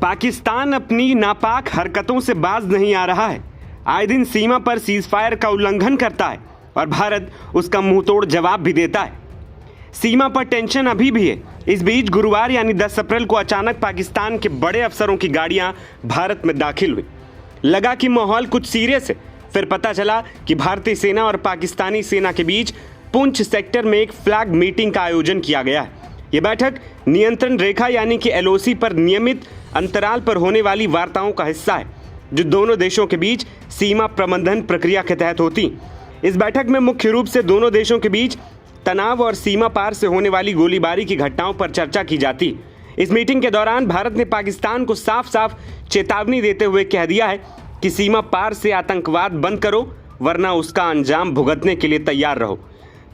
पाकिस्तान अपनी नापाक हरकतों से बाज नहीं आ रहा है। आए दिन सीमा पर सीजफायर का उल्लंघन करता है और भारत उसका मुंहतोड़ जवाब भी देता है। सीमा पर टेंशन अभी भी है। इस बीच गुरुवार यानी 10 अप्रैल को अचानक पाकिस्तान के बड़े अफसरों की गाड़ियां भारत में दाखिल हुई। लगा कि माहौल कुछ सीरियस है, फिर पता चला कि भारतीय सेना और पाकिस्तानी सेना के बीच पुंछ सेक्टर में एक फ्लैग मीटिंग का आयोजन किया गया है। ये बैठक नियंत्रण रेखा यानी कि LOC पर नियमित अंतराल पर होने वाली वार्ताओं का हिस्सा है, जो दोनों देशों के बीच सीमा प्रबंधन प्रक्रिया के तहत होती। इस बैठक में मुख्य रूप से दोनों देशों के बीच तनाव और सीमा पार से होने वाली गोलीबारी की घटनाओं पर चर्चा की जाती। इस मीटिंग के दौरान भारत ने पाकिस्तान को साफ साफ चेतावनी देते हुए कह दिया है कि सीमा पार से आतंकवाद बंद करो, वरना उसका अंजाम भुगतने के लिए तैयार रहो।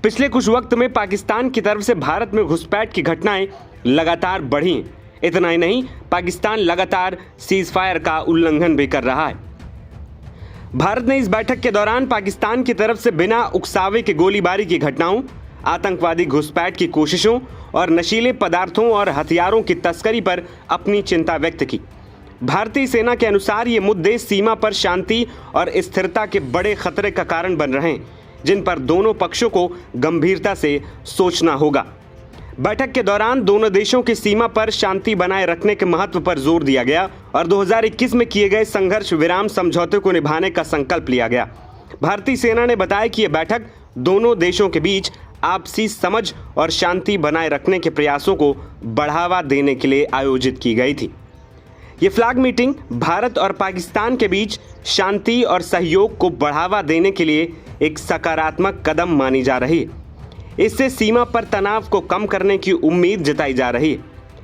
पिछले कुछ वक्त में पाकिस्तान की तरफ से भारत में घुसपैठ की घटनाएं लगातार बढ़ी। इतना ही नहीं, पाकिस्तान लगातार सीजफायर का उल्लंघन भी कर रहा है। भारत ने इस बैठक के दौरान पाकिस्तान की तरफ से बिना उकसावे के गोलीबारी की घटनाओं, आतंकवादी घुसपैठ की कोशिशों और नशीले पदार्थों और हथियारों की तस्करी पर अपनी चिंता व्यक्त की। भारतीय सेना के अनुसार ये मुद्दे सीमा पर शांति और स्थिरता के बड़े खतरे का कारण बन रहे हैं, जिन पर दोनों पक्षों को गंभीरता से सोचना होगा। बैठक के दौरान दोनों देशों की सीमा पर शांति बनाए रखने के महत्व पर जोर दिया गया और 2021 में किए गए संघर्ष विराम समझौते को निभाने का संकल्प लिया गया। भारतीय सेना ने बताया कि यह बैठक दोनों देशों के बीच आपसी समझ और शांति बनाए रखने के प्रयासों को बढ़ावा देने के लिए आयोजित की गई थी। ये फ्लैग मीटिंग भारत और पाकिस्तान के बीच शांति और सहयोग को बढ़ावा देने के लिए एक सकारात्मक कदम मानी जा रही है। इससे सीमा पर तनाव को कम करने की उम्मीद जताई जा रही है।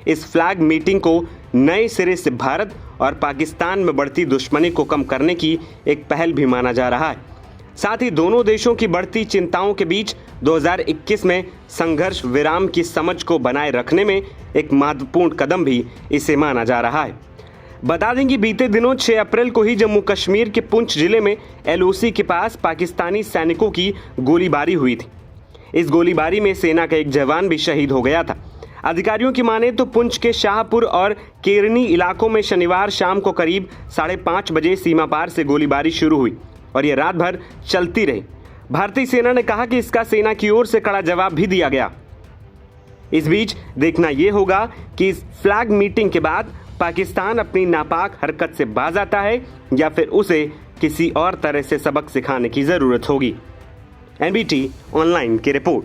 इस फ्लैग मीटिंग को नए सिरे से भारत और पाकिस्तान में बढ़ती दुश्मनी को कम करने की एक पहल भी माना जा रहा है। साथ ही दोनों देशों की बढ़ती चिंताओं के बीच 2021 में संघर्ष विराम की समझ को बनाए रखने में एक महत्वपूर्ण कदम भी इसे माना जा रहा है। बता दें कि बीते दिनों 6 अप्रैल को ही जम्मू कश्मीर के पुंछ जिले में LOC के पास पाकिस्तानी सैनिकों की गोलीबारी हुई थी। इस गोलीबारी में सेना का एक जवान भी शहीद हो गया था। अधिकारियों की माने तो पुंछ के शाहपुर और केरनी इलाकों में शनिवार शाम को करीब 5:30 बजे सीमा पार से गोलीबारी शुरू हुई और ये रात भर चलती रही। भारतीय सेना ने कहा कि इसका सेना की ओर से कड़ा जवाब भी दिया गया। इस बीच देखना यह होगा कि इस फ्लैग मीटिंग के बाद पाकिस्तान अपनी नापाक हरकत से बाज आता है या फिर उसे किसी और तरह से सबक सिखाने की जरूरत होगी। NBT ऑनलाइन की रिपोर्ट।